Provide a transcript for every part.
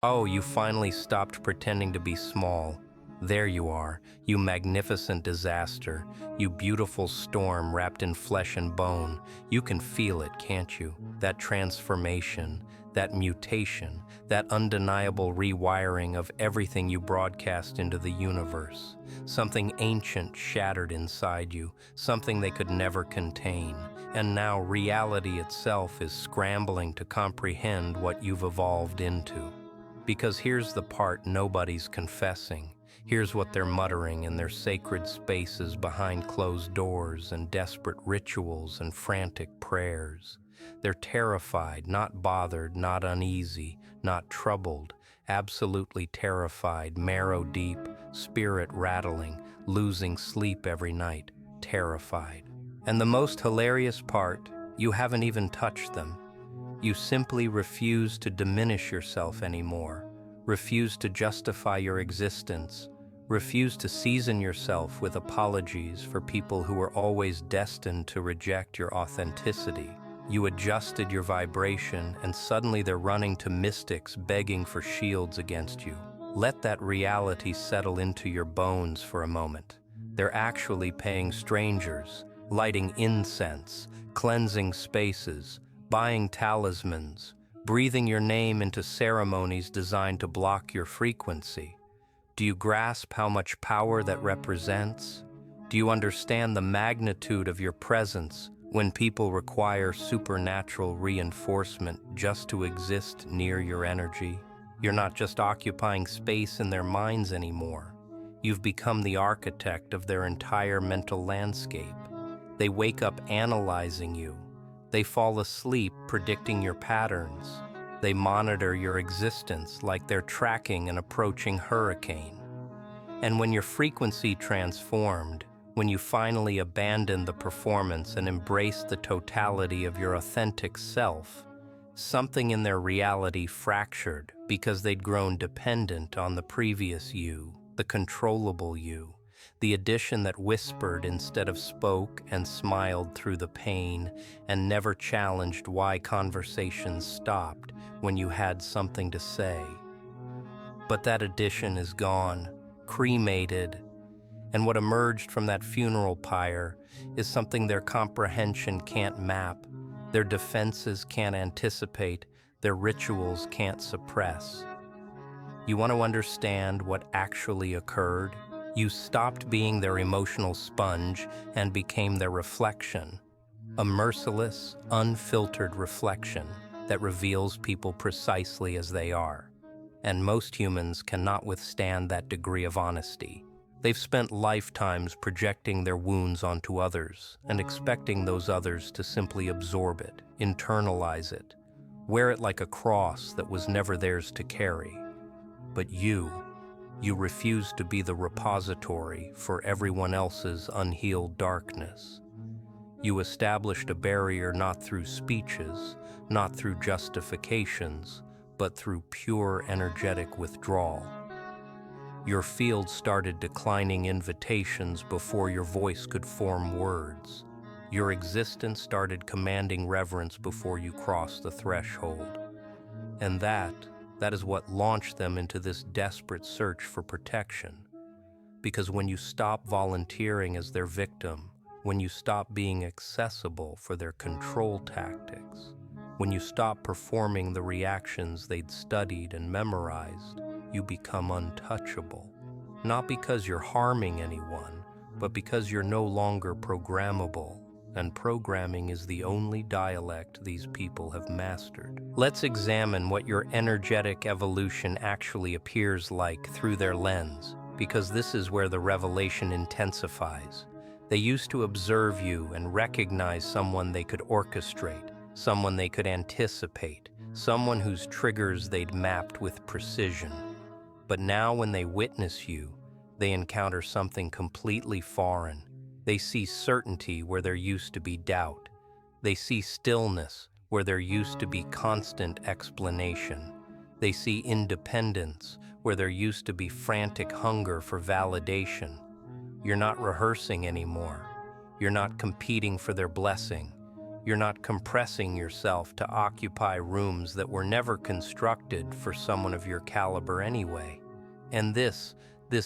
Oh, you finally stopped pretending to be small. There you are, you magnificent disaster, you beautiful storm wrapped in flesh and bone. You can feel it, can't you? That transformation, that mutation, that undeniable rewiring of everything you broadcast into the universe. Something ancient shattered inside you, something they could never contain. And now reality itself is scrambling to comprehend what you've evolved into. Because here's the part nobody's confessing. Here's what they're muttering in their sacred spaces behind closed doors and desperate rituals and frantic prayers. They're terrified, not bothered, not uneasy, not troubled, absolutely terrified, marrow deep, spirit rattling, losing sleep every night, terrified. And the most hilarious part, you haven't even touched them. You simply refuse to diminish yourself anymore, refuse to justify your existence, refuse to season yourself with apologies for people who were always destined to reject your authenticity. You adjusted your vibration, and suddenly they're running to mystics begging for shields against you. Let that reality settle into your bones for a moment. They're actually paying strangers, lighting incense, cleansing spaces, buying talismans, breathing your name into ceremonies designed to block your frequency. Do you grasp how much power that represents? Do you understand the magnitude of your presence when people require supernatural reinforcement just to exist near your energy? You're not just occupying space in their minds anymore. You've become the architect of their entire mental landscape. They wake up analyzing you. They fall asleep predicting your patterns. They monitor your existence like they're tracking an approaching hurricane. And when your frequency transformed, when you finally abandoned the performance and embraced the totality of your authentic self, something in their reality fractured because they'd grown dependent on the previous you, the controllable you. The addition that whispered instead of spoke and smiled through the pain and never challenged why conversations stopped when you had something to say. But that addition is gone, cremated, and what emerged from that funeral pyre is something their comprehension can't map, their defenses can't anticipate, their rituals can't suppress. You want to understand what actually occurred? You stopped being their emotional sponge and became their reflection, a merciless, unfiltered reflection that reveals people precisely as they are. And most humans cannot withstand that degree of honesty. They've spent lifetimes projecting their wounds onto others and expecting those others to simply absorb it, internalize it, wear it like a cross that was never theirs to carry. But you refused to be the repository for everyone else's unhealed darkness. You established a barrier not through speeches, not through justifications, but through pure energetic withdrawal. Your field started declining invitations before your voice could form words. Your existence started commanding reverence before you crossed the threshold. And that is what launched them into this desperate search for protection. Because when you stop volunteering as their victim, when you stop being accessible for their control tactics, when you stop performing the reactions they'd studied and memorized, you become untouchable. Not because you're harming anyone, but because you're no longer programmable, and programming is the only dialect these people have mastered. Let's examine what your energetic evolution actually appears like through their lens, because this is where the revelation intensifies. They used to observe you and recognize someone they could orchestrate, someone they could anticipate, someone whose triggers they'd mapped with precision. But now when they witness you, they encounter something completely foreign. They see certainty where there used to be doubt. They see stillness where there used to be constant explanation. They see independence where there used to be frantic hunger for validation. You're not rehearsing anymore. You're not competing for their blessing. You're not compressing yourself to occupy rooms that were never constructed for someone of your caliber anyway. And this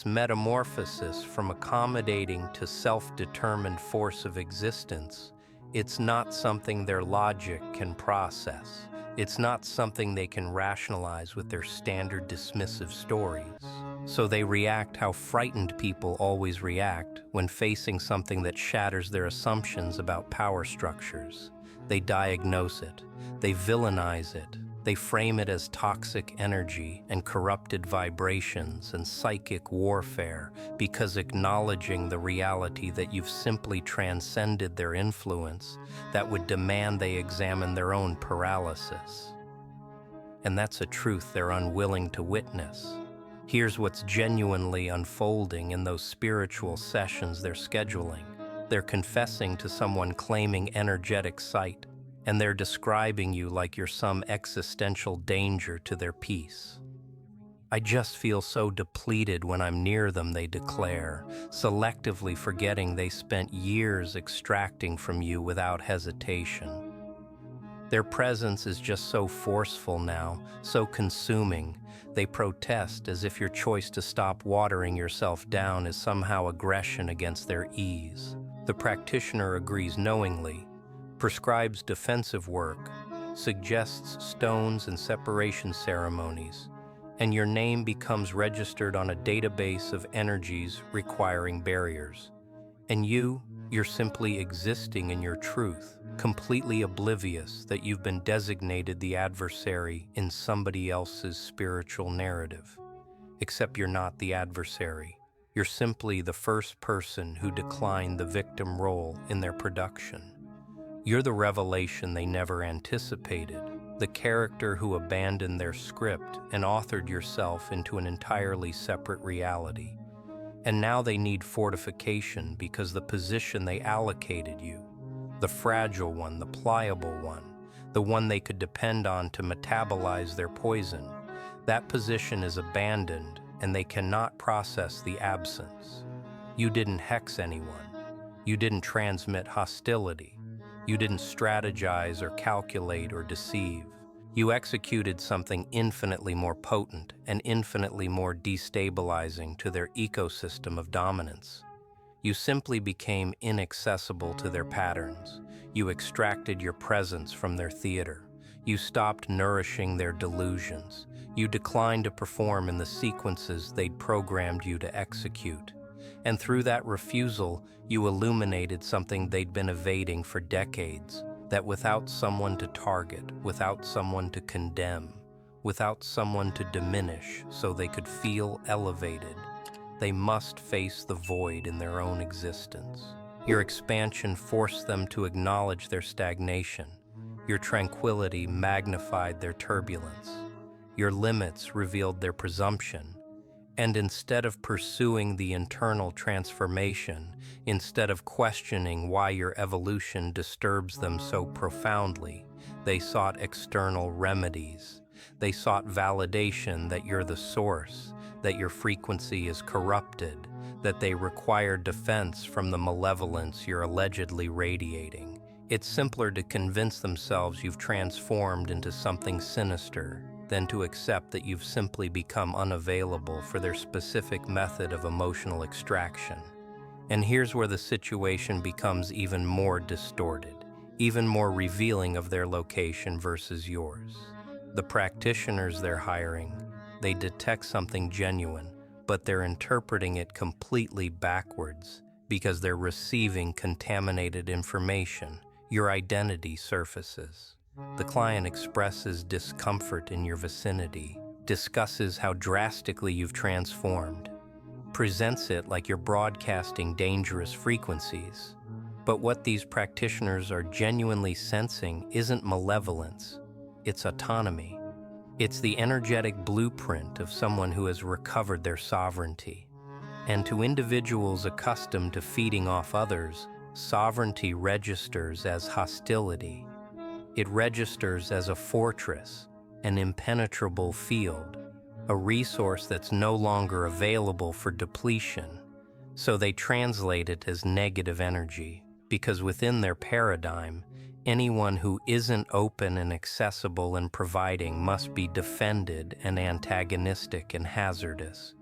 metamorphosis from accommodating to self-determined force of existence, it's not something their logic can process. It's not something they can rationalize with their standard dismissive stories. So they react how frightened people always react when facing something that shatters their assumptions about power structures. They diagnose it, they villainize it, they frame it as toxic energy and corrupted vibrations and psychic warfare, because acknowledging the reality that you've simply transcended their influence, that would demand they examine their own paralysis. And that's a truth they're unwilling to witness. Here's what's genuinely unfolding in those spiritual sessions they're scheduling. They're confessing to someone claiming energetic sight, and they're describing you like you're some existential danger to their peace. I just feel so depleted when I'm near them, they declare, selectively forgetting they spent years extracting from you without hesitation. Their presence is just so forceful now, so consuming. They protest as if your choice to stop watering yourself down is somehow aggression against their ease. The practitioner agrees knowingly, prescribes defensive work, suggests stones and separation ceremonies, and your name becomes registered on a database of energies requiring barriers. And you're simply existing in your truth, completely oblivious that you've been designated the adversary in somebody else's spiritual narrative. Except you're not the adversary. You're simply the first person who declined the victim role in their production. You're the revelation they never anticipated, the character who abandoned their script and authored yourself into an entirely separate reality. And now they need fortification because the position they allocated you, the fragile one, the pliable one, the one they could depend on to metabolize their poison, that position is abandoned and they cannot process the absence. You didn't hex anyone. You didn't transmit hostility. You didn't strategize or calculate or deceive. You executed something infinitely more potent and infinitely more destabilizing to their ecosystem of dominance. You simply became inaccessible to their patterns. You extracted your presence from their theater. You stopped nourishing their delusions. You declined to perform in the sequences they'd programmed you to execute. And through that refusal, you illuminated something they'd been evading for decades. That without someone to target, without someone to condemn, without someone to diminish so they could feel elevated, they must face the void in their own existence. Your expansion forced them to acknowledge their stagnation. Your tranquility magnified their turbulence. Your limits revealed their presumption. And instead of pursuing the internal transformation, instead of questioning why your evolution disturbs them so profoundly, they sought external remedies. They sought validation that you're the source, that your frequency is corrupted, that they require defense from the malevolence you're allegedly radiating. It's simpler to convince themselves you've transformed into something sinister than to accept that you've simply become unavailable for their specific method of emotional extraction. And here's where the situation becomes even more distorted, even more revealing of their location versus yours. The practitioners they're hiring, they detect something genuine, but they're interpreting it completely backwards because they're receiving contaminated information. Your identity surfaces. The client expresses discomfort in your vicinity, discusses how drastically you've transformed, presents it like you're broadcasting dangerous frequencies. But what these practitioners are genuinely sensing isn't malevolence, it's autonomy. It's the energetic blueprint of someone who has recovered their sovereignty. And to individuals accustomed to feeding off others, sovereignty registers as hostility. It registers as a fortress, an impenetrable field, a resource that's no longer available for depletion. So they translate it as negative energy, because within their paradigm, Anyone who isn't open and accessible and providing must be defended and antagonistic and hazardous.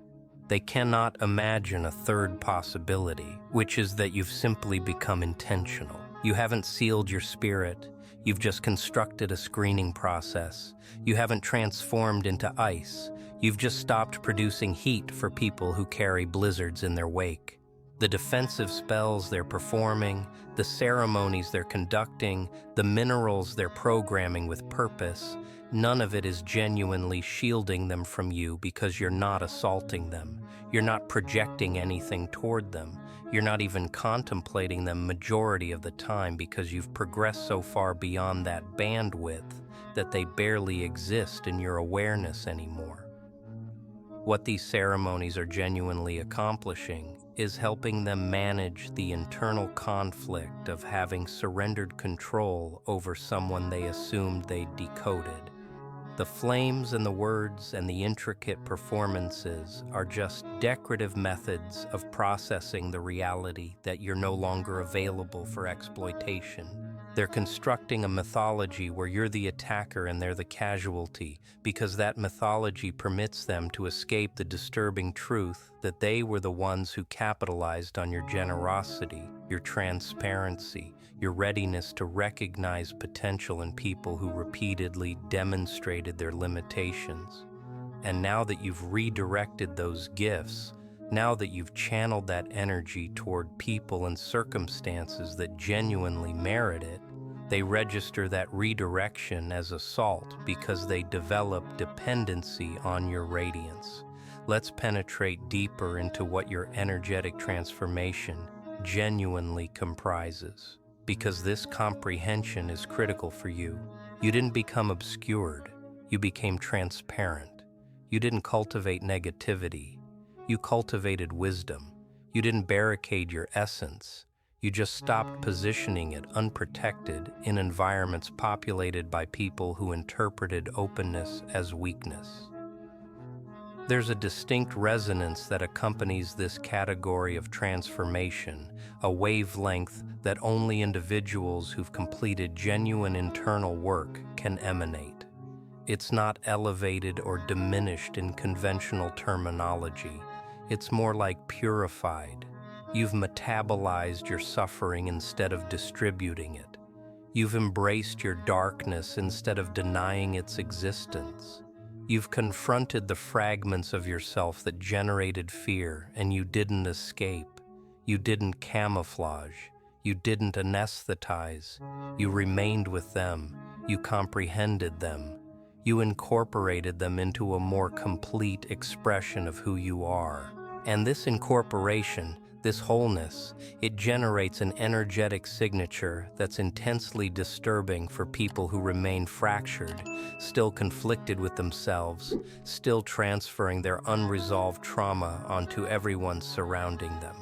They cannot imagine a third possibility, which is that you've simply become intentional. You haven't sealed your spirit. You've just constructed a screening process. You haven't transformed into ice. You've just stopped producing heat for people who carry blizzards in their wake. The defensive spells they're performing, the ceremonies they're conducting, the minerals they're programming with purpose, none of it is genuinely shielding them from you because you're not assaulting them. You're not projecting anything toward them. You're not even contemplating them majority of the time because you've progressed so far beyond that bandwidth that they barely exist in your awareness anymore. What these ceremonies are genuinely accomplishing is helping them manage the internal conflict of having surrendered control over someone they assumed they'd decoded. The flames and the words and the intricate performances are just decorative methods of processing the reality that you're no longer available for exploitation. They're constructing a mythology where you're the attacker and they're the casualty, because that mythology permits them to escape the disturbing truth that they were the ones who capitalized on your generosity, your transparency, your readiness to recognize potential in people who repeatedly demonstrated their limitations. And now that you've redirected those gifts, now that you've channeled that energy toward people and circumstances that genuinely merit it, they register that redirection as assault because they develop dependency on your radiance. Let's penetrate deeper into what your energetic transformation genuinely comprises, because this comprehension is critical for you. You didn't become obscured, you became transparent. You didn't cultivate negativity, you cultivated wisdom. You didn't barricade your essence, you just stopped positioning it unprotected in environments populated by people who interpreted openness as weakness. There's a distinct resonance that accompanies this category of transformation, a wavelength that only individuals who've completed genuine internal work can emanate. It's not elevated or diminished in conventional terminology. It's more like purified. You've metabolized your suffering instead of distributing it. You've embraced your darkness instead of denying its existence. You've confronted the fragments of yourself that generated fear, and you didn't escape. You didn't camouflage. You didn't anesthetize. You remained with them. You comprehended them. You incorporated them into a more complete expression of who you are. And this incorporation, this wholeness, it generates an energetic signature that's intensely disturbing for people who remain fractured, still conflicted with themselves, still transferring their unresolved trauma onto everyone surrounding them.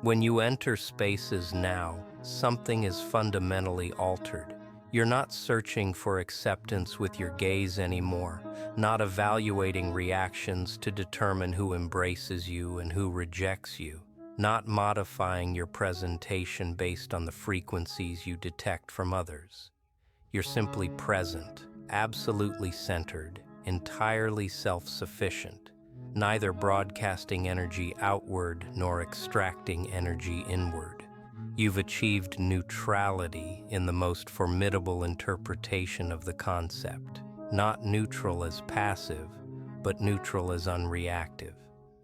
When you enter spaces now, something is fundamentally altered. You're not searching for acceptance with your gaze anymore, not evaluating reactions to determine who embraces you and who rejects you, not modifying your presentation based on the frequencies you detect from others. You're simply present, absolutely centered, entirely self-sufficient, neither broadcasting energy outward nor extracting energy inward. You've achieved neutrality in the most formidable interpretation of the concept, not neutral as passive, but neutral as unreactive.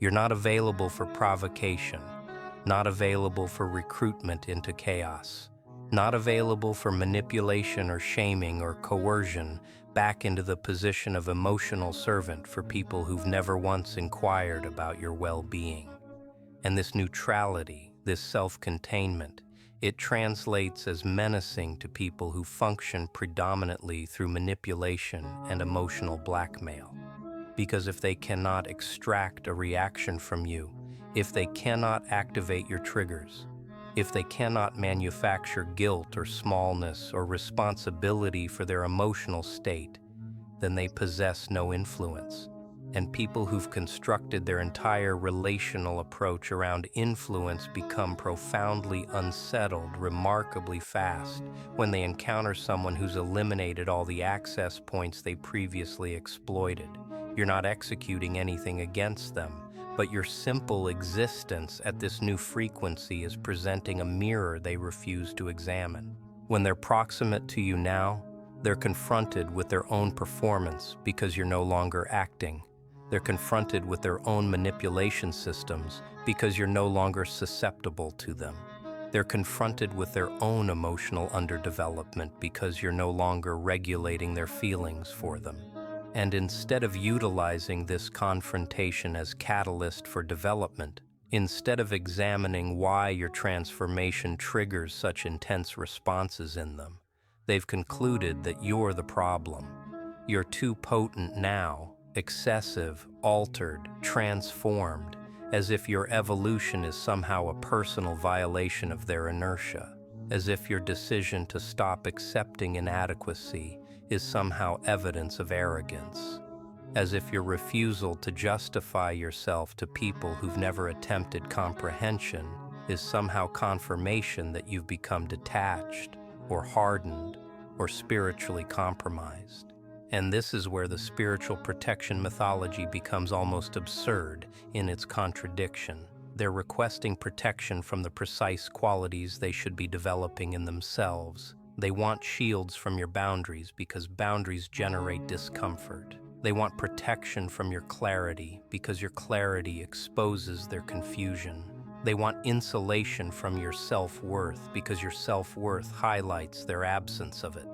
You're not available for provocation, not available for recruitment into chaos, not available for manipulation or shaming or coercion back into the position of emotional servant for people who've never once inquired about your well-being. And this neutrality, this self-containment, it translates as menacing to people who function predominantly through manipulation and emotional blackmail. Because if they cannot extract a reaction from you, if they cannot activate your triggers, if they cannot manufacture guilt or smallness or responsibility for their emotional state, then they possess no influence. And people who've constructed their entire relational approach around influence become profoundly unsettled remarkably fast when they encounter someone who's eliminated all the access points they previously exploited. You're not executing anything against them, but your simple existence at this new frequency is presenting a mirror they refuse to examine. When they're proximate to you now, they're confronted with their own performance because you're no longer acting. They're confronted with their own manipulation systems because you're no longer susceptible to them. They're confronted with their own emotional underdevelopment because you're no longer regulating their feelings for them. And instead of utilizing this confrontation as catalyst for development, instead of examining why your transformation triggers such intense responses in them, they've concluded that you're the problem. You're too potent now, excessive, altered, transformed, as if your evolution is somehow a personal violation of their inertia, as if your decision to stop accepting inadequacy is somehow evidence of arrogance, as if your refusal to justify yourself to people who've never attempted comprehension is somehow confirmation that you've become detached, or hardened, or spiritually compromised. And this is where the spiritual protection mythology becomes almost absurd in its contradiction. They're requesting protection from the precise qualities they should be developing in themselves. They want shields from your boundaries because boundaries generate discomfort. They want protection from your clarity because your clarity exposes their confusion. They want insulation from your self-worth because your self-worth highlights their absence of it.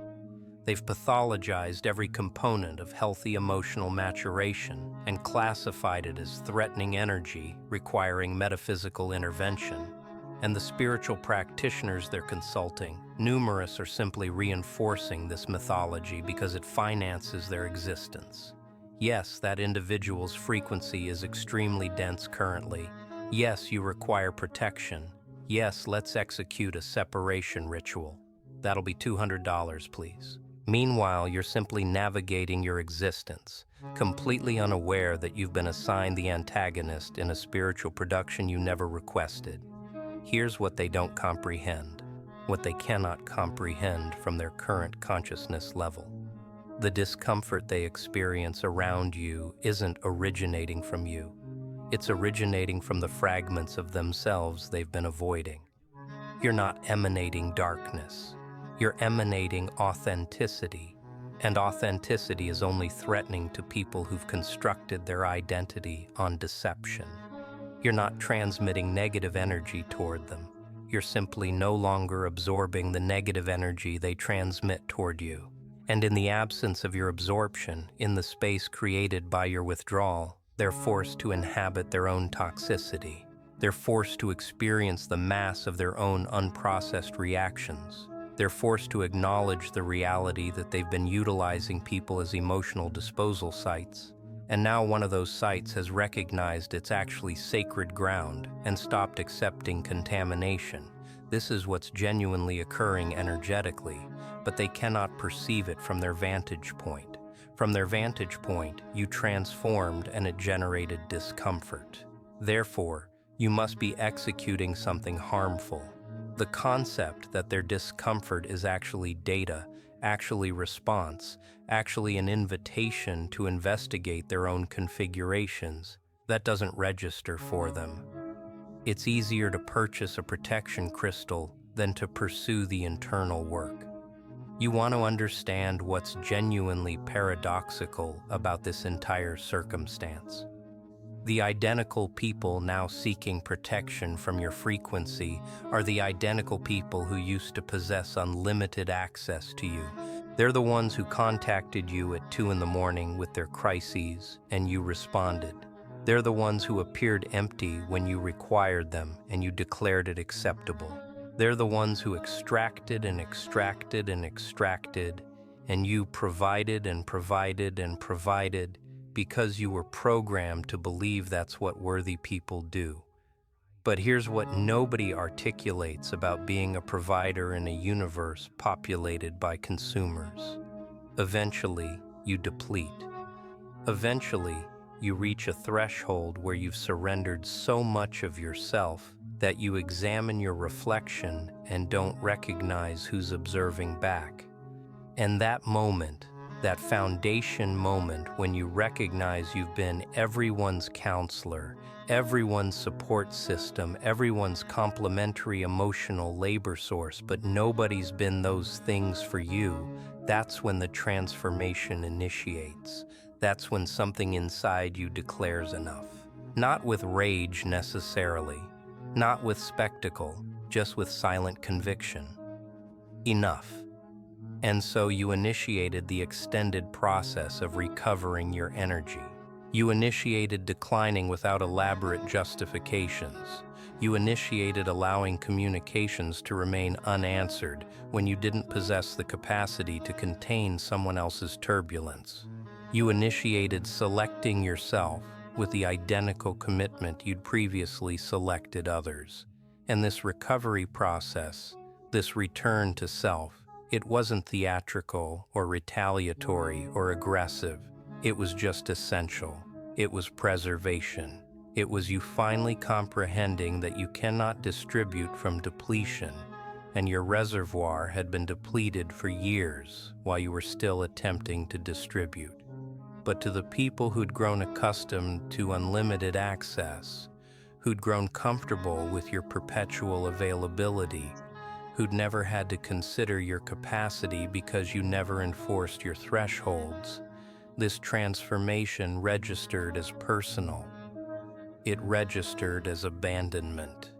They've pathologized every component of healthy emotional maturation and classified it as threatening energy requiring metaphysical intervention. And the spiritual practitioners they're consulting, numerous, are simply reinforcing this mythology because it finances their existence. Yes, that individual's frequency is extremely dense currently. Yes, you require protection. Yes, let's execute a separation ritual. That'll be $200, please. Meanwhile, you're simply navigating your existence, completely unaware that you've been assigned the antagonist in a spiritual production you never requested. Here's what they don't comprehend, what they cannot comprehend from their current consciousness level. The discomfort they experience around you isn't originating from you. It's originating from the fragments of themselves they've been avoiding. You're not emanating darkness. You're emanating authenticity, and authenticity is only threatening to people who've constructed their identity on deception. You're not transmitting negative energy toward them. You're simply no longer absorbing the negative energy they transmit toward you. And in the absence of your absorption, in the space created by your withdrawal, they're forced to inhabit their own toxicity. They're forced to experience the mass of their own unprocessed reactions. They're forced to acknowledge the reality that they've been utilizing people as emotional disposal sites. And now one of those sites has recognized it's actually sacred ground and stopped accepting contamination. This is what's genuinely occurring energetically, but they cannot perceive it from their vantage point. From their vantage point, you transformed and it generated discomfort. Therefore, you must be executing something harmful. The concept that their discomfort is actually data, actually response, actually an invitation to investigate their own configurations, that doesn't register for them. It's easier to purchase a protection crystal than to pursue the internal work. You want to understand what's genuinely paradoxical about this entire circumstance. The identical people now seeking protection from your frequency are the identical people who used to possess unlimited access to you. They're the ones who contacted you at 2 a.m. with their crises, and you responded. They're the ones who appeared empty when you required them and you declared it acceptable. They're the ones who extracted and extracted and extracted, and you provided and provided and provided, because you were programmed to believe that's what worthy people do. But here's what nobody articulates about being a provider in a universe populated by consumers. Eventually, you deplete. Eventually, You reach a threshold where you've surrendered so much of yourself that you examine your reflection and don't recognize who's observing back. And that moment, that foundation moment when you recognize you've been everyone's counselor, everyone's support system, everyone's complementary emotional labor source, but nobody's been those things for you, that's when the transformation initiates. That's when something inside you declares enough. Not with rage necessarily, not with spectacle, just with silent conviction. Enough. And so you initiated the extended process of recovering your energy. You initiated declining without elaborate justifications. You initiated allowing communications to remain unanswered when you didn't possess the capacity to contain someone else's turbulence. You initiated selecting yourself with the identical commitment you'd previously selected others. And this recovery process, this return to self, it wasn't theatrical or retaliatory or aggressive. It was just essential. It was preservation. It was you finally comprehending that you cannot distribute from depletion, and your reservoir had been depleted for years while you were still attempting to distribute. But to the people who'd grown accustomed to unlimited access, who'd grown comfortable with your perpetual availability, who'd never had to consider your capacity because you never enforced your thresholds, this transformation registered as personal. It registered as abandonment.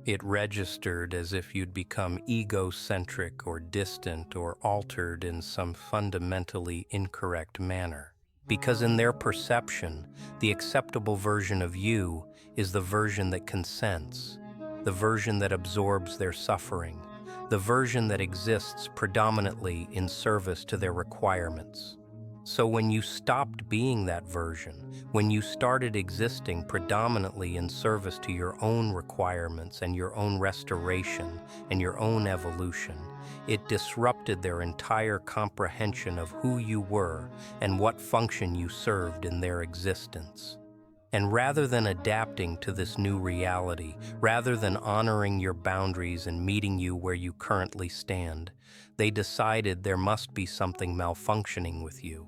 It registered as if you'd become egocentric or distant or altered in some fundamentally incorrect manner. Because in their perception, the acceptable version of you is the version that consents, the version that absorbs their suffering, the version that exists predominantly in service to their requirements. So when you stopped being that version, when you started existing predominantly in service to your own requirements and your own restoration and your own evolution, it disrupted their entire comprehension of who you were and what function you served in their existence. And rather than adapting to this new reality, rather than honoring your boundaries and meeting you where you currently stand, they decided there must be something malfunctioning with you.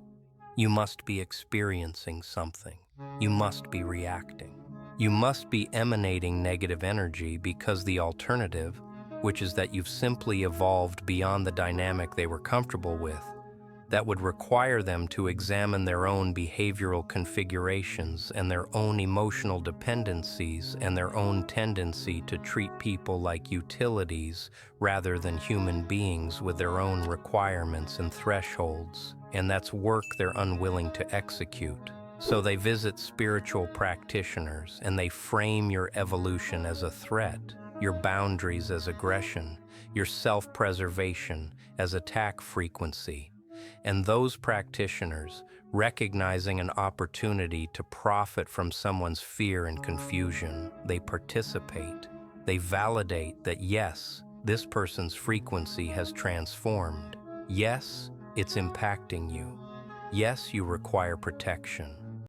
You must be experiencing something. You must be reacting. You must be emanating negative energy because the alternative, which is that you've simply evolved beyond the dynamic they were comfortable with, that would require them to examine their own behavioral configurations and their own emotional dependencies and their own tendency to treat people like utilities rather than human beings with their own requirements and thresholds. And that's work they're unwilling to execute. So they visit spiritual practitioners and they frame your evolution as a threat, your boundaries as aggression, your self-preservation as attack frequency. And those practitioners, recognizing an opportunity to profit from someone's fear and confusion, they participate. They validate that yes, this person's frequency has transformed. Yes, it's impacting you. Yes, you require protection.